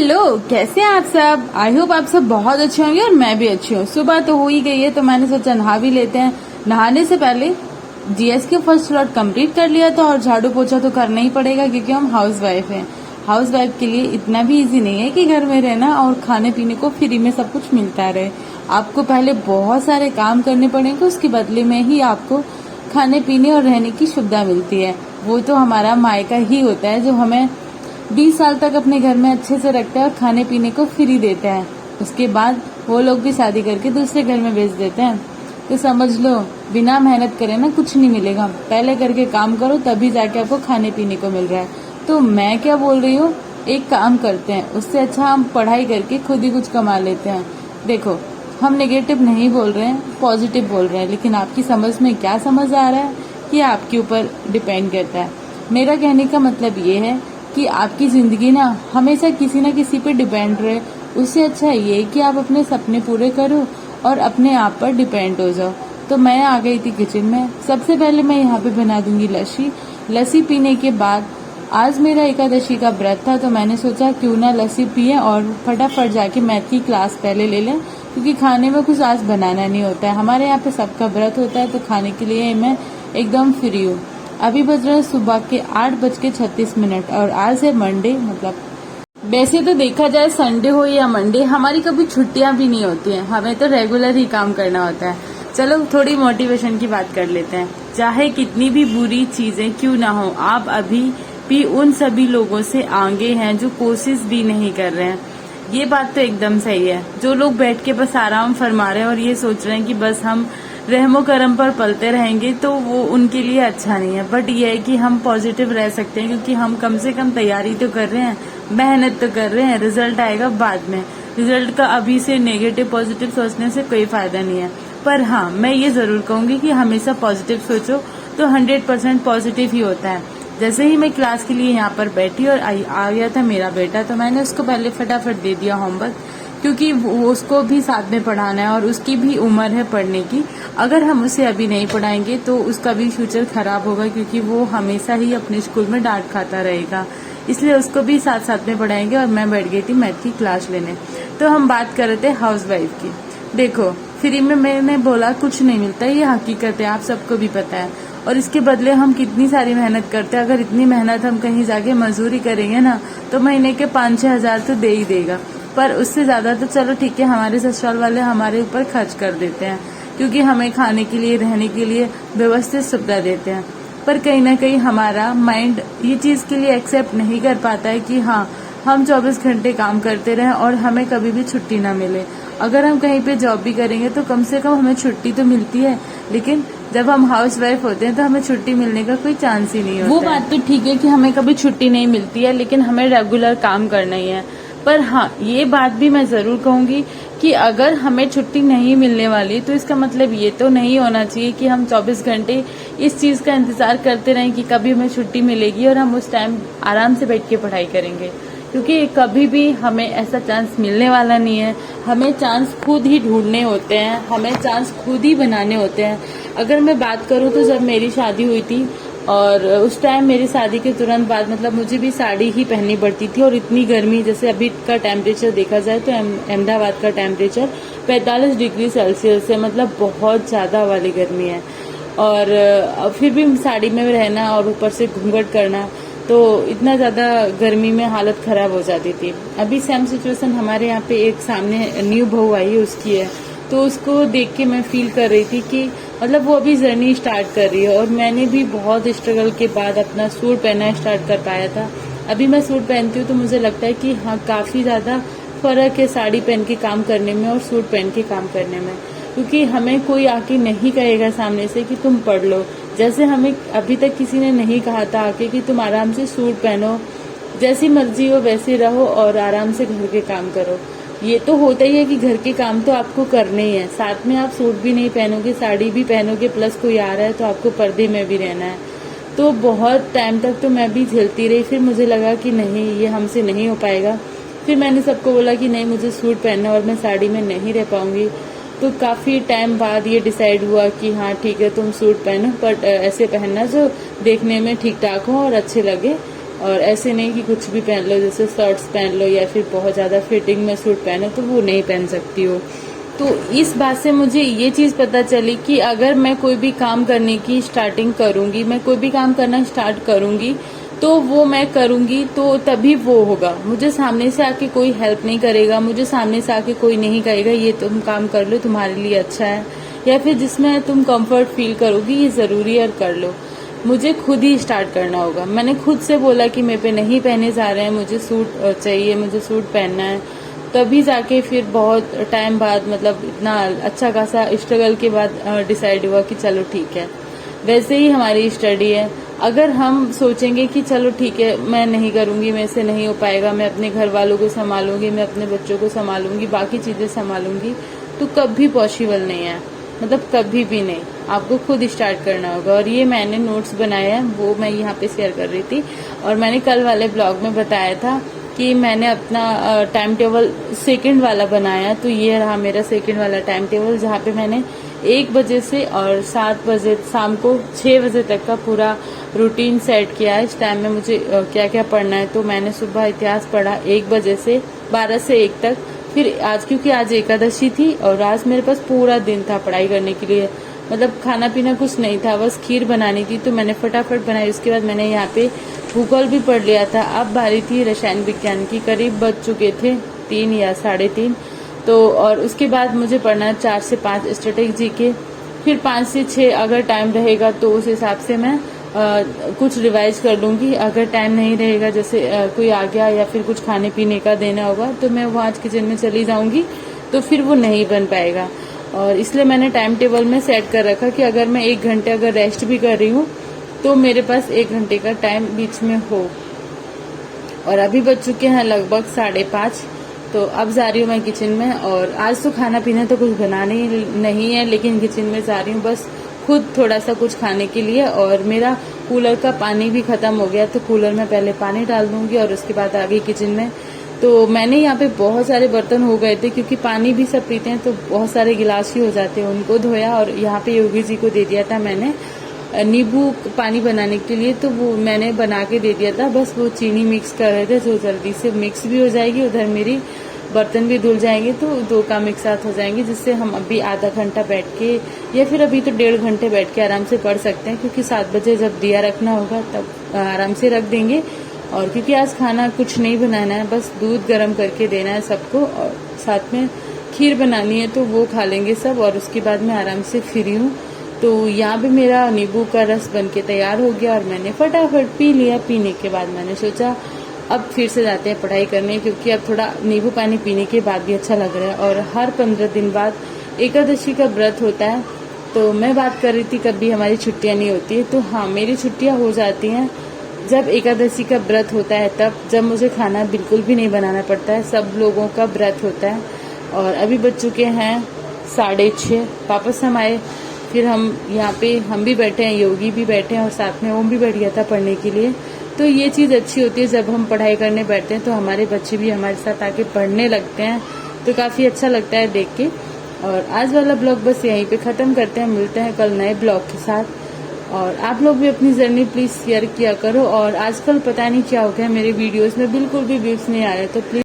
Hello, कैसे हैं आप सब। आई होप आप सब बहुत अच्छे होंगे और मैं भी अच्छी हूँ। सुबह तो हो ही गई है तो मैंने सोचा नहा भी लेते हैं। नहाने से पहले जीएस के फर्स्ट स्लॉट कंप्लीट कर लिया था और झाड़ू पोछा तो करना ही पड़ेगा क्योंकि हम हाउस वाइफ हैं। हाउस वाइफ के लिए इतना भी इजी नहीं है कि घर में रहना और खाने पीने को फ्री में सब कुछ मिलता रहे। आपको पहले बहुत सारे काम करने पड़ेंगे, उसके बदले में ही आपको खाने पीने और रहने की सुविधा मिलती है। वो तो हमारा मायका ही होता है जो हमें 20 साल तक अपने घर में अच्छे से रखता है और खाने पीने को फ्री देता है। उसके बाद वो लोग भी शादी करके दूसरे घर में भेज देते हैं। तो समझ लो, बिना मेहनत करे ना कुछ नहीं मिलेगा। पहले करके काम करो तभी जाके आपको खाने पीने को मिल रहा है। तो मैं क्या बोल रही हूँ, एक काम करते हैं, उससे अच्छा हम पढ़ाई करके खुद ही कुछ कमा लेते हैं। देखो, हम नेगेटिव नहीं बोल रहे हैं, पॉजिटिव बोल रहे हैं, लेकिन आपकी समझ में क्या समझ आ रहा है ये आपके ऊपर डिपेंड करता है। मेरा कहने का मतलब ये है कि आपकी जिंदगी ना हमेशा किसी ना किसी पे डिपेंड रहे। उससे अच्छा ये कि आप अपने सपने पूरे करो और अपने आप पर डिपेंड हो जाओ। तो मैं आ गई थी किचन में। सबसे पहले मैं यहाँ पे बना दूंगी लस्सी। लस्सी पीने के बाद आज मेरा एकादशी का व्रत था तो मैंने सोचा क्यों ना लस्सी पिए और फटाफट जाके मैथ की क्लास पहले ले लें, क्योंकि खाने में कुछ आज बनाना नहीं होता है। हमारे यहाँ पे सबका व्रत होता है तो खाने के लिए मैं एकदम फ्री हूँ। अभी बज रहे हैं सुबह के 8:36 और आज है मंडे। मतलब वैसे तो देखा जाए संडे हो या मंडे, हमारी कभी छुट्टियां भी नहीं होती हैं। हमें तो रेगुलर ही काम करना होता है। चलो थोड़ी मोटिवेशन की बात कर लेते हैं। चाहे कितनी भी बुरी चीजें क्यों ना हो, आप अभी भी उन सभी लोगों से आगे हैं जो कोशिश भी नहीं कर रहे हैं। ये बात तो एकदम सही है। जो लोग बैठ के बस आराम फरमा रहे हैं और ये सोच रहे हैं कि बस हम रहमो करम पर पलते रहेंगे, तो वो उनके लिए अच्छा नहीं है। बट ये है कि हम पॉजिटिव रह सकते हैं क्योंकि हम कम से कम तैयारी तो कर रहे हैं, मेहनत तो कर रहे हैं। रिजल्ट आएगा बाद में। रिजल्ट का अभी से नेगेटिव पॉजिटिव सोचने से कोई फायदा नहीं है। पर हाँ, मैं ये जरूर कहूंगी कि हमेशा पॉजिटिव सोचो तो 100% पॉजिटिव ही होता है। जैसे ही मैं क्लास के लिए यहाँ पर बैठी और आ गया था मेरा बेटा, तो मैंने उसको पहले फटाफट दे दिया होमवर्क, क्योंकि उसको भी साथ में पढ़ाना है और उसकी भी उम्र है पढ़ने की। अगर हम उसे अभी नहीं पढ़ाएंगे तो उसका भी फ्यूचर खराब होगा, क्योंकि वो हमेशा ही अपने स्कूल में डांट खाता रहेगा। इसलिए उसको भी साथ साथ में पढ़ाएंगे। और मैं बैठ गई थी मैथ की क्लास लेने। तो हम बात कर रहे थे हाउस वाइफ की। देखो, फ्री में मैंने बोला कुछ नहीं मिलता, ये हकीकत है, आप सबको भी पता है। और इसके बदले हम कितनी सारी मेहनत करते हैं। अगर इतनी मेहनत हम कहीं जाके मजदूरी करेंगे ना तो महीने के 5-6 हजार तो दे ही देगा। पर उससे ज्यादा तो चलो ठीक है, हमारे ससुराल वाले हमारे ऊपर खर्च कर देते हैं, क्योंकि हमें खाने के लिए रहने के लिए व्यवस्थित सुविधा देते हैं। पर कहीं ना कहीं हमारा माइंड ये चीज के लिए एक्सेप्ट नहीं कर पाता है कि हाँ, हम 24 घंटे काम करते रहें और हमें कभी भी छुट्टी ना मिले। अगर हम कहीं पे जॉब भी करेंगे तो कम से कम हमें छुट्टी तो मिलती है, लेकिन जब हम हाउस वाइफ होते हैं तो हमें छुट्टी मिलने का कोई चांस ही नहीं होता। वो बात तो ठीक है कि हमें कभी छुट्टी नहीं मिलती है, लेकिन हमें रेगुलर काम करना ही है। पर हाँ, ये बात भी मैं जरूर कहूंगी कि अगर हमें छुट्टी नहीं मिलने वाली तो इसका मतलब ये तो नहीं होना चाहिए कि हम 24 घंटे इस चीज का इंतजार करते रहें कि कभी हमें छुट्टी मिलेगी और हम उस टाइम आराम से बैठ के पढ़ाई करेंगे, क्योंकि कभी भी हमें ऐसा चांस मिलने वाला नहीं है। हमें चांस खुद ही ढूंढने होते हैं, हमें चांस खुद ही बनाने होते हैं। अगर मैं बात करूं तो जब मेरी शादी हुई थी और उस टाइम मेरी शादी के तुरंत बाद मतलब मुझे भी साड़ी ही पहननी पड़ती थी। और इतनी गर्मी, जैसे अभी का टेम्परेचर देखा जाए तो अहमदाबाद का टेम्परेचर 45 डिग्री सेल्सियस है, मतलब बहुत ज्यादा वाली गर्मी है। और फिर भी साड़ी में रहना और ऊपर से घूंघट करना, तो इतना ज्यादा गर्मी में हालत खराब हो जाती थी। अभी सेम सिचुएशन हमारे यहाँ पे एक सामने न्यू बहू आई है, उसकी है। तो उसको देख के मैं फील कर रही थी कि मतलब वो अभी जर्नी स्टार्ट कर रही है और मैंने भी बहुत स्ट्रगल के बाद अपना सूट पहनना स्टार्ट कर पाया था। अभी मैं सूट पहनती हूँ तो मुझे लगता है कि हाँ, काफी ज्यादा फर्क है साड़ी पहन के काम करने में और सूट पहन के काम करने में, क्योंकि हमें कोई आके नहीं कहेगा सामने से कि तुम पढ़ लो। जैसे हमें अभी तक किसी ने नहीं कहा था आके कि तुम आराम से सूट पहनो, जैसी मर्जी हो वैसे रहो और आराम से घर के काम करो। ये तो होता ही है कि घर के काम तो आपको करने ही है, साथ में आप सूट भी नहीं पहनोगे, साड़ी भी पहनोगे, प्लस कोई आ रहा है तो आपको पर्दे में भी रहना है। तो बहुत टाइम तक तो मैं भी झेलती रही। फिर मुझे लगा कि नहीं, ये हमसे नहीं हो पाएगा। फिर मैंने सबको बोला कि नहीं, मुझे सूट पहनना और मैं साड़ी में नहीं रह पाऊंगी। तो काफी टाइम बाद ये डिसाइड हुआ कि हाँ ठीक है, तुम सूट पहनो, बट ऐसे पहनना जो देखने में ठीक ठाक हो और अच्छे लगे, और ऐसे नहीं कि कुछ भी पहन लो, जैसे शर्ट्स पहन लो या फिर बहुत ज़्यादा फिटिंग में सूट पहनो, तो वो नहीं पहन सकती हो। तो इस बात से मुझे ये चीज़ पता चली कि अगर मैं कोई भी काम करने की स्टार्टिंग करूंगी, मैं कोई भी काम करना स्टार्ट करूंगी, तो वो मैं करूंगी तो तभी वो होगा। मुझे सामने से आके कोई हेल्प नहीं करेगा, मुझे सामने से आके कोई नहीं कहेगा ये तुम काम कर लो, तुम्हारे लिए अच्छा है, या फिर जिसमें तुम कंफर्ट फील करोगी ये ज़रूरी है कर लो। मुझे खुद ही स्टार्ट करना होगा। मैंने खुद से बोला कि मेरे पे नहीं पहने जा रहे हैं, मुझे सूट चाहिए, मुझे सूट पहनना है। तभी जाके फिर बहुत टाइम बाद, मतलब इतना अच्छा खासा स्ट्रगल के बाद डिसाइड हुआ कि चलो ठीक है। वैसे ही हमारी स्टडी है, अगर हम सोचेंगे कि चलो ठीक है मैं नहीं करूंगी, मेरे से नहीं हो पाएगा, मैं अपने घर वालों को संभालूंगी, मैं अपने बच्चों को संभालूंगी, बाकी चीजें संभालूंगी, तो कभी पॉसिबल नहीं है, मतलब कभी भी नहीं। आपको खुद स्टार्ट करना होगा। और ये मैंने नोट्स बनाए हैं, वो मैं यहाँ पे शेयर कर रही थी। और मैंने कल वाले ब्लॉग में बताया था कि मैंने अपना टाइम टेबल सेकंड वाला बनाया, तो ये रहा मेरा सेकंड वाला टाइम टेबल, जहाँ पे मैंने 1 बजे से और 7 बजे शाम को 6 बजे तक का पूरा रूटीन सेट किया है। इस टाइम में मुझे क्या क्या पढ़ना है, तो मैंने सुबह इतिहास पढ़ा 1 बजे से 12 से 1 तक। फिर आज, क्योंकि आज एकादशी थी और आज मेरे पास पूरा दिन था पढ़ाई करने के लिए, मतलब खाना पीना कुछ नहीं था, बस खीर बनानी थी, तो मैंने फटाफट बनाई। उसके बाद मैंने यहाँ पे भूगोल भी पढ़ लिया था। अब बारी थी रसायन विज्ञान की, करीब बज चुके थे 3 या 3:30। तो और उसके बाद मुझे पढ़ना है 4 से 5 स्ट्रेटेजी के, फिर 5 से 6 अगर टाइम रहेगा तो उस हिसाब से मैं कुछ रिवाइज कर लूंगी। अगर टाइम नहीं रहेगा, जैसे कोई आ गया या फिर कुछ खाने पीने का देना होगा, तो मैं वो आज किचन में चली जाऊंगी, तो फिर वो नहीं बन पाएगा। और इसलिए मैंने टाइम टेबल में सेट कर रखा कि अगर मैं 1 घंटे अगर रेस्ट भी कर रही हूँ, तो मेरे पास 1 घंटे का टाइम बीच में हो। और अभी बज चुके हैं लगभग 5:30, तो अब जा रही हूँ मैं किचन में। और आज तो खाना पीना तो कुछ बनाने नहीं है, लेकिन किचन में जा रही हूँ बस खुद थोड़ा सा कुछ खाने के लिए। और मेरा कूलर का पानी भी खत्म हो गया, तो कूलर में पहले पानी डाल दूंगी और उसके बाद आ गई किचन में। तो मैंने यहाँ पे बहुत सारे बर्तन हो गए थे, क्योंकि पानी भी सब पीते हैं, तो बहुत सारे गिलास ही हो जाते हैं, उनको धोया। और यहाँ पे योगी जी को दे दिया था मैंने नींबू पानी बनाने के लिए, तो वो मैंने बना के दे दिया था। बस वो चीनी मिक्स कर रहे थे, जो जल्दी से मिक्स भी हो जाएगी, उधर मेरी बर्तन भी धुल जाएंगे, तो 2 काम एक साथ हो जाएंगे, जिससे हम अभी आधा घंटा बैठ के, या फिर अभी तो 1.5 घंटे बैठ के आराम से पढ़ सकते हैं। क्योंकि 7 बजे जब दिया रखना होगा तब आराम से रख देंगे। और क्योंकि आज खाना कुछ नहीं बनाना है, बस दूध गर्म करके देना है सबको, और साथ में खीर बनानी है, तो वो खा लेंगे सब। और उसके बाद मैं आराम से फ्री हूँ। तो यहाँ पे मेरा नींबू का रस बनके तैयार हो गया और मैंने फटाफट पी लिया। पीने के बाद मैंने सोचा अब फिर से जाते हैं पढ़ाई करने, क्योंकि अब थोड़ा नींबू पानी पीने के बाद भी अच्छा लग रहा है। और हर 15 दिन बाद एकादशी का व्रत होता है। तो मैं बात कर रही थी कभी हमारी छुट्टियां नहीं होती है, तो हाँ मेरी छुट्टियां हो जाती हैं जब एकादशी का व्रत होता है, तब जब मुझे खाना बिल्कुल भी नहीं बनाना पड़ता है। सब लोगों का व्रत होता है। और अभी बज चुके हैं 6:30, वापस हम आए। फिर हम यहाँ पे हम भी बैठे हैं, योगी भी बैठे हैं, और साथ में ओम भी बैठ गया था पढ़ने के लिए। तो ये चीज़ अच्छी होती है, जब हम पढ़ाई करने बैठते हैं तो हमारे बच्चे भी हमारे साथ आके पढ़ने लगते हैं, तो काफ़ी अच्छा लगता है देख के। और आज वाला ब्लॉग बस यहीं पे ख़त्म करते हैं, मिलते हैं कल नए ब्लॉग के साथ। और आप लोग भी अपनी जर्नी प्लीज़ शेयर किया करो। और आजकल पता नहीं क्या हो गया, मेरे वीडियोज़ में बिल्कुल भी व्यूज़ नहीं आ रहे, तो प्लीज़